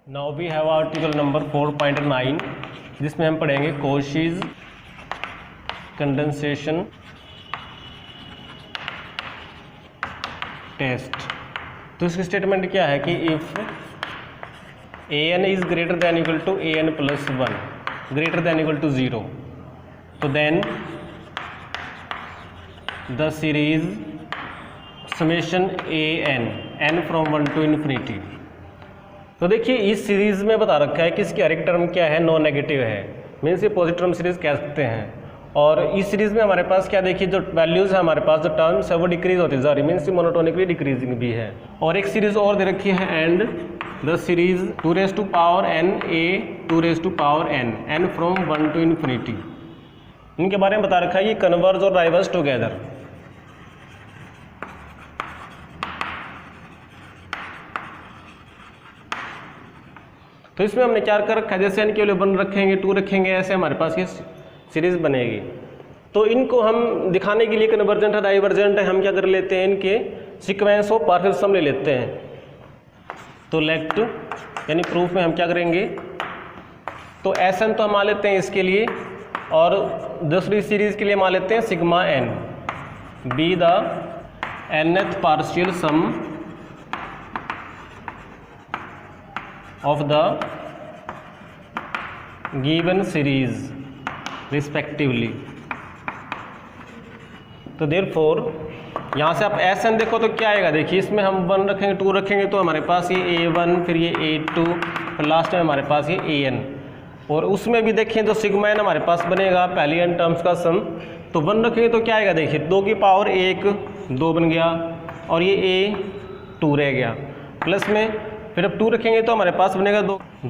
Now we have article number 4.9 जिसमें हम पढ़ेंगे कॉशीज कंडेंसेशन टेस्ट। तो इसकी स्टेटमेंट क्या है कि if an is greater than equal to an plus 1 greater than equal to 0 तो then the series summation an from 1 to infinity. तो देखिए इस सीरीज़ में बता रखा है कि इसकी हर एक टर्म क्या है, नॉन नेगेटिव है, मीन्स ये पॉजिटिव टर्म सीरीज़ कह सकते हैं। और इस सीरीज़ में हमारे पास क्या देखिए जो वैल्यूज़ है हमारे पास जो टर्म्स है वो डिक्रीज होती जा रही, मीन्स मोनोटोनिकली डिक्रीजिंग भी है। और एक सीरीज़ और दे रखी है and the series 2 raised to power n a 2 raised to power n from 1 to infinity. इनके बारे में बता रखा है ये कन्वर्ज और डाइवर्स टुगेदर। तो इसमें हमने क्या कर रखा है, जैसे n के लिए 1 रखेंगे 2 रखेंगे, ऐसे हमारे पास ये सीरीज़ बनेगी। तो इनको हम दिखाने के लिए कन्वर्जेंट है डाइवर्जेंट है हम क्या कर लेते हैं, इनके सीक्वेंस ऑफ पार्शियल सम ले लेते हैं। तो लेट यानी प्रूफ में हम क्या करेंगे, तो Sn तो हम मान लेते हैं इसके लिए, और दूसरी सीरीज़ के लिए मान लेते हैं sigma n be the nth partial sum of the given series respectively। तो therefore यहाँ से आप Sn देखो तो क्या आएगा, देखिए इसमें हम 1 रखेंगे 2 रखेंगे तो हमारे पास ये a1 फिर ये a2 फिर लास्ट में हमारे पास ये an। और उसमें भी देखें तो सिग्मा n हमारे पास बनेगा पहली n टर्म्स का सम। तो 1 रखेंगे तो क्या आएगा, देखिए 2 की पावर 1 2 बन गया और ये a2 रह गया, प्लस में फिर अब 2 रखेंगे तो हमारे पास बनेगा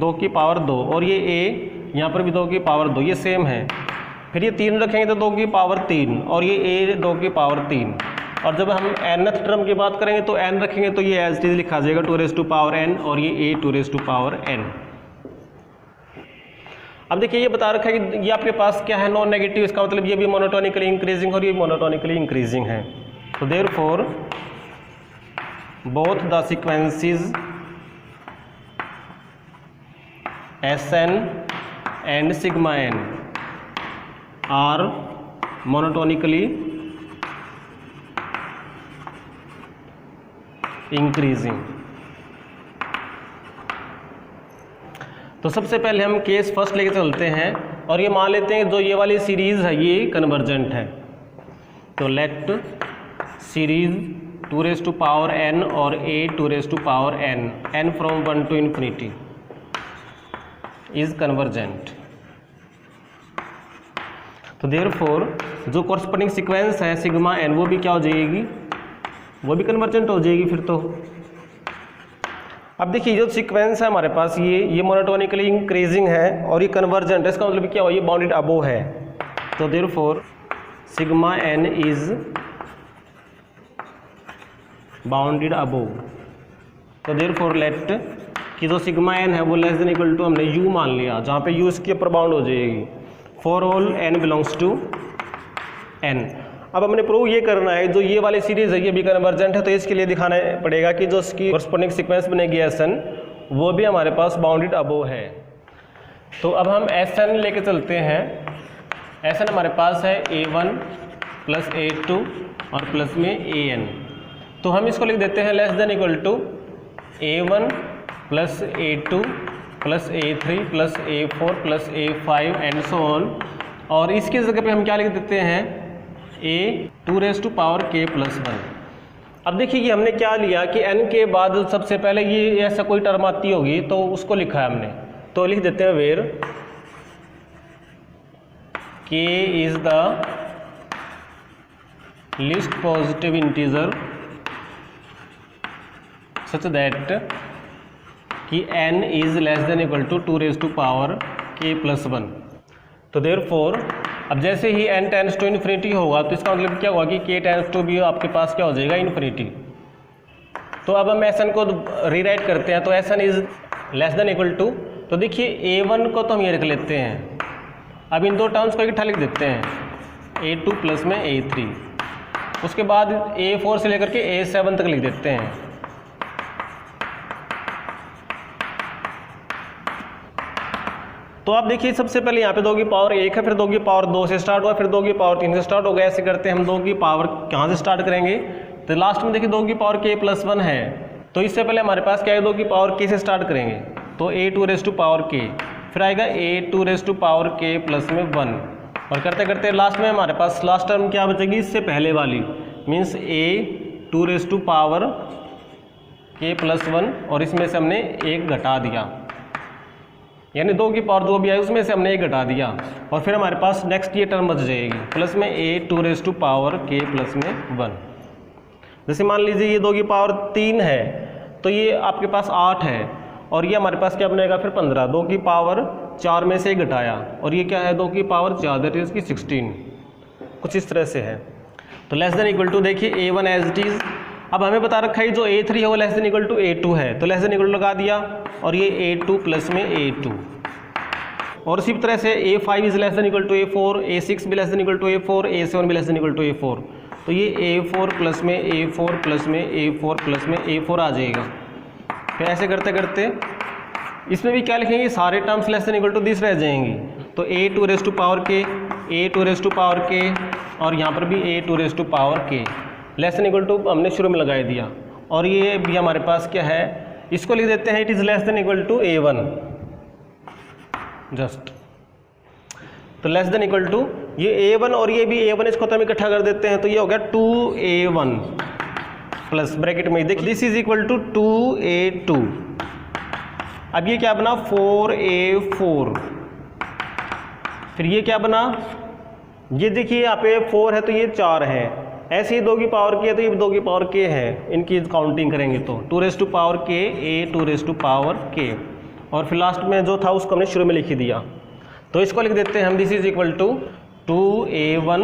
2 की पावर 2 और ये a यहाँ पर भी 2 की पावर 2 ये सेम है। फिर ये 3 रखेंगे तो 2 की पावर 3 और ये a 2 की पावर 3। और जब हम nth टर्म की बात करेंगे तो n रखेंगे तो ये एज इट इज लिखा जाएगा 2 raised to power n और ये a 2 raised to power n। अब देखिए ये बता रखा है कि ये आपके पास क्या है, नॉन नेगेटिव, इसका मतलब ये भी मोनोटोनिकली इंक्रीजिंग और ये मोनोटोनिकली इंक्रीजिंग है। तो therefore both the sequences Sn and sigma n are monotonically increasing। तो सबसे पहले हम केस फर्स्ट लेके चलते हैं और ये मान लेते हैं जो ये वाली सीरीज है ये कन्वर्जेंट है। तो late series 2 raised to power n और a 2 raised to power n from 1 to infinity is convergent. तो देयरफॉर जो कॉरस्पॉन्डिंग सीक्वेंस है सिग्मा n वो भी क्या हो जाएगी, वो भी कन्वर्जेंट हो जाएगी फिर तो। अब देखिए जो सीक्वेंस है हमारे पास ये मोनोटोनिकली इंक्रीजिंग है और ये कन्वर्जेंट है, इसका मतलब क्या हुआ, ये बाउंडेड अबोव है। तो therefore sigma n is bounded above. तो देयरफॉर लेट कि जो सिग्मा n है वो लेस देन इक्वल टू हमने u मान लिया, जहाँ पे u इसके ऊपर बाउंड हो जाएगी for all n belongs to n। अब हमने प्रूव ये करना है जो ये वाली सीरीज है ये भी कन्वर्जेंट है, तो इसके लिए दिखाना पड़ेगा कि जो इसकी कॉरस्पॉन्डिंग सीक्वेंस बनेगी Sn वो भी हमारे पास बाउंडेड अबोव है। तो अब हम Sn लेके चलते हैं। Sn हमारे पास है a1 प्लस a2 और प्लस में an। तो हम इसको लिख देते हैं less than equal to a1 plus a2 plus a3 plus a4 plus a5 and so on. और इसकी जगह पे हम क्या लिख देते हैं a 2 raised to power k plus 1। अब देखिए ये हमने क्या लिया कि n के बाद सबसे पहले ये ऐसा कोई टर्म आती होगी तो उसको लिखा है हमने, तो लिख देते हैं where k is the least positive integer such that कि n is less than equal to 2 raised to power k plus 1। तो देयरफॉर अब जैसे ही n टेंड्स टू इन्फिनिटी होगा तो इसका मतलब क्या होगा कि k टेंड्स टू भी आपके पास क्या हो जाएगा, इन्फिनिटी। तो अब हम Sn को रीराइट करते हैं, तो Sn is less than equal to, तो देखिए a1 को तो हम ये रख लेते हैं, अब इन दो टर्म्स को इकट्ठा लिख देते हैं a2 प्लस में a3, उसके बाद a4 से लेकर के a7 तक लिख देते हैं। तो आप देखिए सबसे पहले यहाँ पे 2 की पावर 1 है, फिर 2 की पावर 2 से स्टार्ट हुआ, फिर 2 की पावर 3 से स्टार्ट हो गया। ऐसे करते हैं हम 2 की पावर कहाँ से स्टार्ट करेंगे, तो लास्ट में देखिए 2 की पावर k + 1 है, तो इससे पहले हमारे पास क्या है, 2 की पावर k से स्टार्ट करेंगे, तो a⁴ फिर आएगा a⁴ प्लस में 1, और करते करते लास्ट में हमारे पास लास्ट टर्म क्या बचेगी, इससे पहले वाली, मीन्स a⁴ k + 1, और इसमें से हमने 1 घटा दिया, यानी 2 की पावर 2 भी आई, उसमें से हमने 1 घटा दिया, और फिर हमारे पास नेक्स्ट ये टर्म बच जाएगी प्लस में a⁴ k + में 1। जैसे मान लीजिए ये 2 की पावर 3 है, तो ये आपके पास 8 है, और ये हमारे पास क्या बनेगा फिर 15। 2 की पावर 4 में से 1 घटाया, और ये क्या है 2 की पावर 4 दैट इज की 16, कुछ इस तरह से है। तो लेस देन इक्वल टू देखिए a1 एज इट इज़। अब हमें बता रखा है जो a3 है वो less than equal to a2 है, तो लेस देन इक्वल टू लगा दिया, और ये a2 प्लस में a2, और इसी तरह से a5 is less than equal to a4, a6 भी less than equal to a4, a7 भी less than equal to a4, तो ये a4 प्लस में a4 प्लस में a4 प्लस में a4 आ जाएगा। फिर ऐसे करते करते इसमें भी क्या लिखेंगे, सारे terms less than equal to this रह जाएंगी, तो a⁴ k, a⁴ k, और यहाँ पर भी a⁴ k less than equal to हमने शुरू में लगा दिया, और ये भी हमारे पास क्या है, इसको लिख देते हैं it is less than equal to a1 just. तो लेस देन इक्वल टू ये a1 और ये भी a1, इसको तो हम इकट्ठा कर देते हैं, तो ये हो गया 2a1 प्लस ब्रैकेट में देखिए this is equal to 2a2। अब ये क्या बना 4a4, फिर ये क्या बना, ये देखिए यहाँ पे 4 है तो ये 4 है, ऐसे ही 2 की पावर k है तो ये 2 की पावर k है, इनकी काउंटिंग करेंगे तो 2⁴ k, a⁴ k, और फिर लास्ट में जो था उसको हमने शुरू में लिख ही दिया, तो इसको लिख देते हैं हम this is equal to 2a1,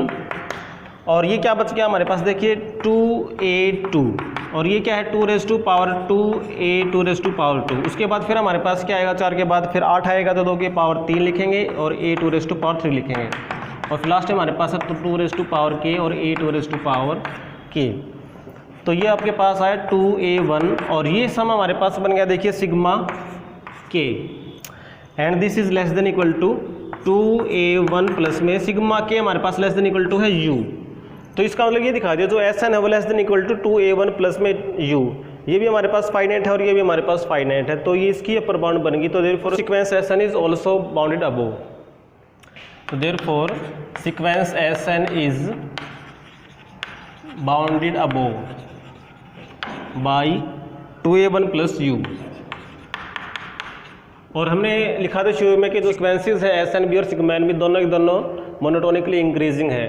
और ये क्या बच गया हमारे पास देखिए 2a2, और ये क्या है 2⁻², a⁴ उसके बाद फिर हमारे पास क्या आएगा, 4 के बाद फिर 8 आएगा, तो 2 की पावर 3 लिखेंगे और a⁴ लिखेंगे, और फिर लास्ट में हमारे पास है तो 2⁻ k और a⁴ k, तो ये आपके पास आया 2a1, और ये सम हमारे पास बन गया देखिए sigma k, and this is less than equal to 2a1 plus में सिग्मा k हमारे पास लेस देन इक्वल टू है u, तो इसका मतलब ये दिखा दिया जो Sn है वो less than equal to 2a1 plus में u, ये भी हमारे पास फाइनाइट है और ये भी हमारे पास फाइनाइट है, तो ये इसकी अपर बाउंड बन गई, तो therefore sequence Sn is also bounded above, तो therefore sequence Sn is bounded above by 2a1 plus u। और हमने लिखा था शुरू में कि जो सीक्वेंसेस है Sn भी और सिग्मा n भी दोनों के दोनों मोनोटोनिकली इंक्रीजिंग है,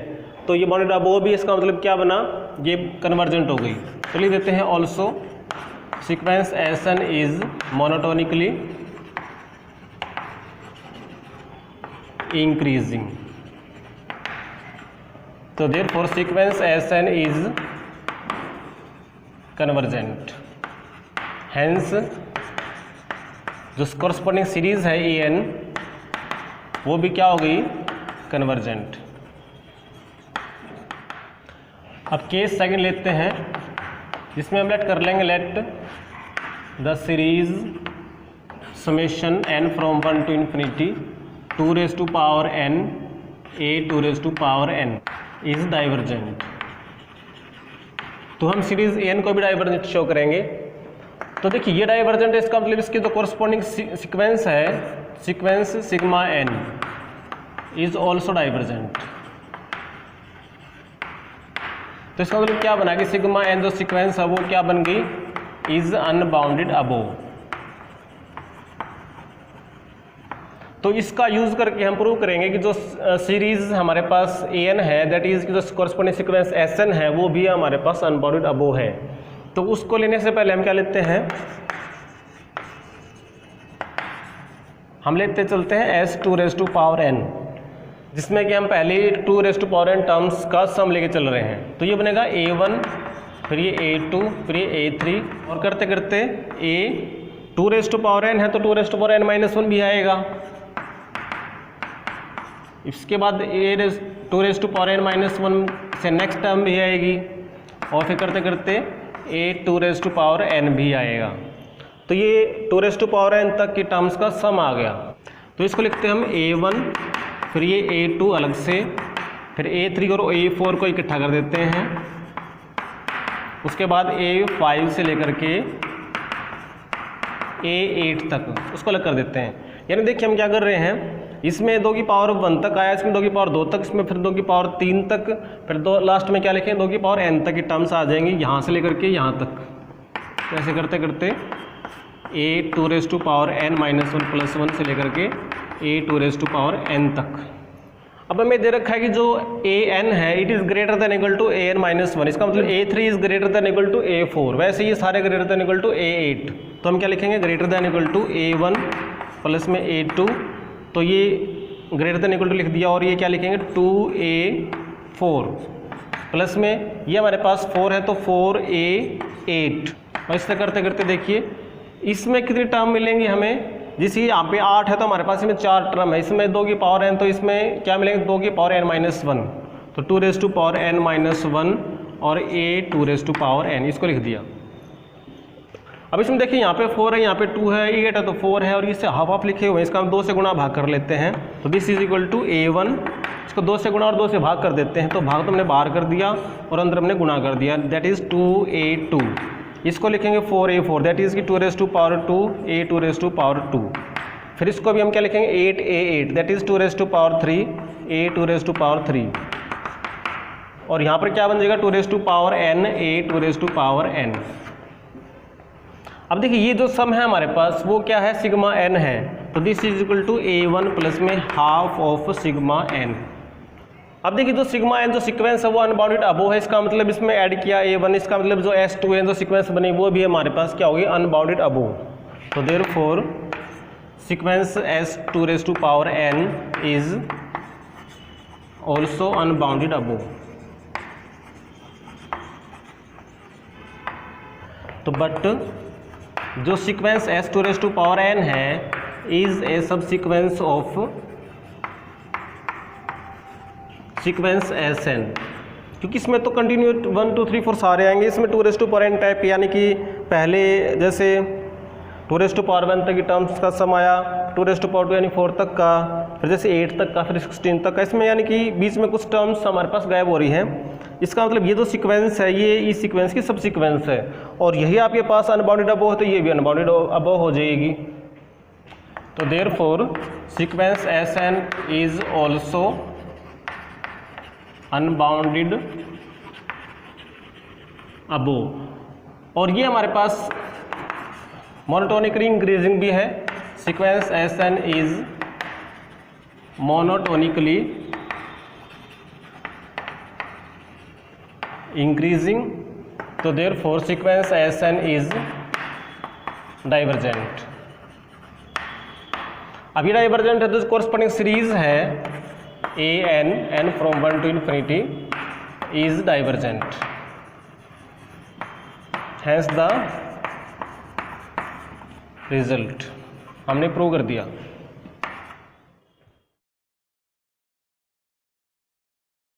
तो ये बाउंडेड अबोव भी इसका मतलब क्या बना, ये कन्वर्जेंट हो गई, तो लिख देते हैं also sequence Sn is monotonically increasing, तो therefore sequence Sn is convergent, hence जो कॉरस्पॉन्डिंग सीरीज है an वो भी क्या हो गई, कन्वर्जेंट। अब केस सेकंड लेते हैं, जिसमें हम लेट कर लेंगे let the series summation n from 1 to infinity 2⁻n a⁴n is divergent. तो हम सीरीज n को भी डाइवर्जेंट शो करेंगे, तो देखिए ये डाइवर्जेंट है, इसका मतलब इसकी जो कॉरस्पॉन्डिंग सीक्वेंस है, sequence sigma n is also divergent. तो इसका मतलब क्या बना कि सिग्मा n जो सीक्वेंस है वो क्या बन गई, इज अनबाउंडेड अबोव। तो इसका यूज करके हम प्रूव करेंगे कि जो सीरीज हमारे पास an है दैट इज जो कॉरस्पॉन्डिंग सीक्वेंस Sn है वो भी हमारे पास अनबाउंडेड अबोव है। तो उसको लेने से पहले हम क्या लेते हैं, हम लेते चलते हैं S2⁻n, जिसमें कि हम पहले 2⁻n टर्म्स का सम लेके चल रहे हैं, तो ये बनेगा a1, फिर ये a2, फिर ये a3, और करते करते a 2⁻n है तो 2⁻n-1 भी आएगा, इसके बाद a 2⁻n-1 से नेक्स्ट टर्म भी आएगी, और फिर करते करते a2⁻n भी आएगा, तो ये 2⁻n तक की टर्म्स का सम आ गया। तो इसको लिखते हैं हम A1, फिर ये A2 अलग से, फिर A3 और A4 को इकट्ठा कर देते हैं, उसके बाद A5 से लेकर के A8 तक उसको अलग कर देते हैं। यानी देखिए हम क्या कर रहे हैं, इसमें 2 की पावर 1 तक आया, इसमें 2 की पावर 2 तक, इसमें फिर 2 की पावर 3 तक, फिर 2 लास्ट में क्या लिखें 2 की पावर n तक की टर्म्स आ जाएंगी यहाँ से लेकर के यहाँ तक। तो ऐसे करते करते A2 raise to power n minus 1 plus 1 से लेकर के A2 raise to power n तक। अब हमें दे रखा है कि जो an है it is greater than equal to an minus 1, इसका मतलब A3 is greater than equal to A4, वैसे ये सारे greater than equal to A8। तो हम क्या लिखेंगे, greater than equal to A1 plus में A2, तो ये ग्रेटर देन इक्वल टू लिख दिया, और ये क्या लिखेंगे 2A4 प्लस में ये हमारे पास 4 है तो 4A8। और इससे करते करते देखिए इसमें कितनी टर्म मिलेंगी हमें, जिस यहाँ पे 8 है तो हमारे पास इसमें 4 टर्म है, इसमें 2 की पावर n, तो इसमें क्या मिलेंगे 2 की पावर n माइनस 1, तो 2 raise to power n minus 1 और A2 raise to power n, इसको लिख दिया। अब इसमें देखिए यहाँ पे 4 है, यहाँ पे 2 है, 8 है तो 4 है, और इससे हाफ हाफ लिखे हुए हैं, इसका हम 2 से गुणा भाग कर लेते हैं, तो this is equal to A1, इसको 2 से गुणा और 2 से भाग कर देते हैं, तो भाग तो हमने बाहर कर दिया और अंदर हमने गुणा कर दिया, दैट इज़ 2A2। इसको लिखेंगे 4A4, दैट इज़ कि 2 raise to power 2 A2 raise to power 2। फिर इसको भी हम क्या लिखेंगे 8A8, that is 2 raise to power 3 A2 raise to power 3, और यहाँ पर क्या बन जाएगा 2 raise to power n A2 raise to power n। अब देखिए ये जो सम है हमारे पास वो क्या है, सिग्मा n है, तो this is equal to A1 plus में हाफ ऑफ सिग्मा n। अब देखिए जो सिग्मा n जो सीक्वेंस है वो अनबाउंडेड अबो है, इसका मतलब इसमें ऐड किया A1, इसका मतलब जो S2 है जो सीक्वेंस बनी वो भी हमारे पास क्या होगी अनबाउंडेड अबो। तो therefore sequence S2 raise to power n is also unbounded above. तो बट जो sequence S2 raise to power n है is a subsequence of sequence Sn, क्योंकि इसमें तो कंटिन्यू 1 2 3 4 सारे आएंगे, इसमें 2 raise to power n type, यानी कि पहले जैसे 2 रेज़ टू पावर 1 तक की टर्म्स का सम आया, 2 रेज़ टू पावर 2 यानी 4 तक का, फिर जैसे 8 तक का, फिर 16 तक का, इसमें यानी कि बीच में कुछ टर्म्स हमारे पास गायब हो रही हैं। इसका मतलब ये जो सीक्वेंस है ये इस सीक्वेंस की सब सीक्वेंस है, और यही आपके पास अनबाउंडेड अबो है तो ये भी अनबाउंडेड अबो हो जाएगी। तो therefore sequence Sn is also unbounded above, और ये हमारे पास मोनोटोनिकली इंक्रीजिंग भी है, sequence Sn is monotonically increasing, तो therefore sequence Sn is divergent. अभी डाइवर्जेंट है तो कोरस्पॉन्डिंग सीरीज है n from 1 to infinity is divergent, hence the result हमने प्रूव कर दिया।